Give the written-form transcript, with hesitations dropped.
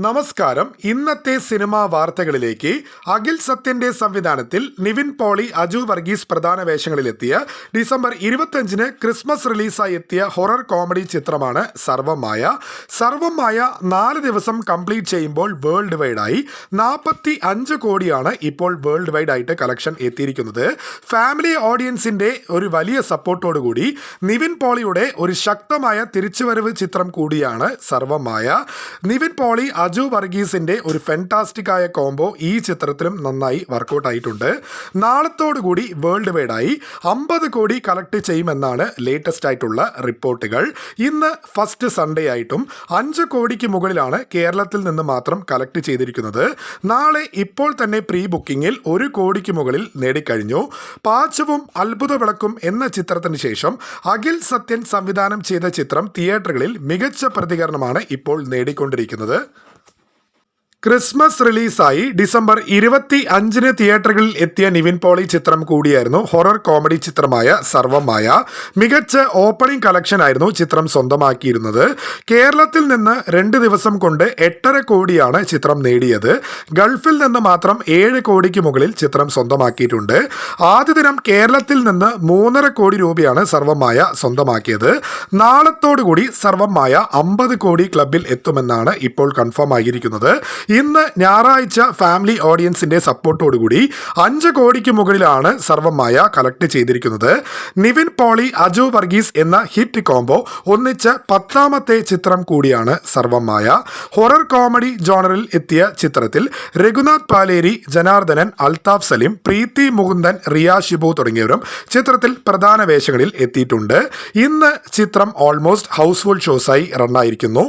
നമസ്കാരം. ഇന്നത്തെ സിനിമാ വാർത്തകളിലേക്ക്. അഖിൽ സത്യന്റെ സംവിധാനത്തിൽ നിവിൻ പോളി, അജു വർഗീസ് പ്രധാന വേഷങ്ങളിലെത്തിയ ഡിസംബർ 25-ന് ക്രിസ്മസ് റിലീസായി എത്തിയ ഹൊറർ കോമഡി ചിത്രമാണ് സർവമായ. 4 ദിവസം കംപ്ലീറ്റ് ചെയ്യുമ്പോൾ വേൾഡ് വൈഡായി 45 കോടിയാണ് ഇപ്പോൾ വേൾഡ് വൈഡ് ആയിട്ട് കളക്ഷൻ എത്തിയിരിക്കുന്നത്. ഫാമിലി ഓഡിയൻസിന്റെ ഒരു വലിയ സപ്പോർട്ടോടുകൂടി നിവിൻ പോളിയുടെ ഒരു ശക്തമായ തിരിച്ചുവരവ് ചിത്രം കൂടിയാണ് സർവമായ. നിവിൻ പോളി, അജു വർഗീസിന്റെ ഒരു ഫെന്റാസ്റ്റിക് ആയ കോംബോ ഈ ചിത്രത്തിലും നന്നായി വർക്കൗട്ട് ആയിട്ടുണ്ട്. നാളത്തോടുകൂടി വേൾഡ് വൈഡായി 50 കോടി കളക്ട് ചെയ്യുമെന്നാണ് ലേറ്റസ്റ്റ് ആയിട്ടുള്ള റിപ്പോർട്ടുകൾ. ഇന്ന് ഫസ്റ്റ് സൺഡേ ആയിട്ടും 5 കോടിക്ക് മുകളിലാണ് കേരളത്തിൽ നിന്ന് മാത്രം കളക്ട് ചെയ്തിരിക്കുന്നത്. നാളെ ഇപ്പോൾ തന്നെ പ്രീ ബുക്കിംഗിൽ 1 കോടിക്ക് മുകളിൽ നേടിക്കഴിഞ്ഞു. പാച്ചവും അത്ഭുത വിളക്കും എന്ന ചിത്രത്തിന് ശേഷം അഖിൽ സത്യൻ സംവിധാനം ചെയ്ത ചിത്രം തിയേറ്ററുകളിൽ മികച്ച പ്രതികരണമാണ് ഇപ്പോൾ നേടിക്കൊണ്ടിരിക്കുന്നത്. ക്രിസ്മസ് റിലീസായി ഡിസംബർ 25-ന് തിയേറ്ററുകളിൽ എത്തിയ നിവിൻ പോളി ചിത്രം കൂടിയായിരുന്നു ഹൊറർ കോമഡി ചിത്രമായ സർവമായ. മികച്ച ഓപ്പണിംഗ് കളക്ഷൻ ആയിരുന്നു ചിത്രം സ്വന്തമാക്കിയിരുന്നത്. കേരളത്തിൽ നിന്ന് 2 ദിവസം കൊണ്ട് 8.5 കോടിയാണ് ചിത്രം നേടിയത്. ഗൾഫിൽ നിന്ന് മാത്രം 7 കോടിക്ക് മുകളിൽ ചിത്രം സ്വന്തമാക്കിയിട്ടുണ്ട്. ആദ്യ ദിനം കേരളത്തിൽ നിന്ന് 3.5 കോടി രൂപയാണ് സർവമായ സ്വന്തമാക്കിയത്. നാളത്തോടുകൂടി സർവമായ 50 കോടി ക്ലബിൽ എത്തുമെന്നാണ് ഇപ്പോൾ കൺഫേം ആയിരിക്കുന്നത്. ഇന്ന് ഞായറാഴ്ച ഫാമിലി ഓഡിയൻസിന്റെ സപ്പോർട്ടോടുകൂടി 5 കോടിക്ക് മുകളിലാണ് സർവമായ കളക്ട് ചെയ്തിരിക്കുന്നത്. നിവിൻ പോളി, അജു വർഗീസ് എന്ന ഹിറ്റ് കോംബോ ഒന്നിച്ച് 10ാമത്തെ ചിത്രം കൂടിയാണ് സർവമായ. ഹൊറർ കോമഡി ജോണറിൽ എത്തിയ ചിത്രത്തിൽ രഘുനാഥ് പാലേരി, ജനാർദ്ദനൻ, അൽതാഫ് സലീം, പ്രീതി മുകുന്ദൻ, റിയ ഷിബു തുടങ്ങിയവരും ചിത്രത്തിൽ പ്രധാന വേഷങ്ങളിൽ എത്തിയിട്ടുണ്ട്. ഇന്ന് ചിത്രം ഓൾമോസ്റ്റ് ഹൗസ്ഫുൾ ഷോസായി റണ്ണായിരിക്കുന്നു.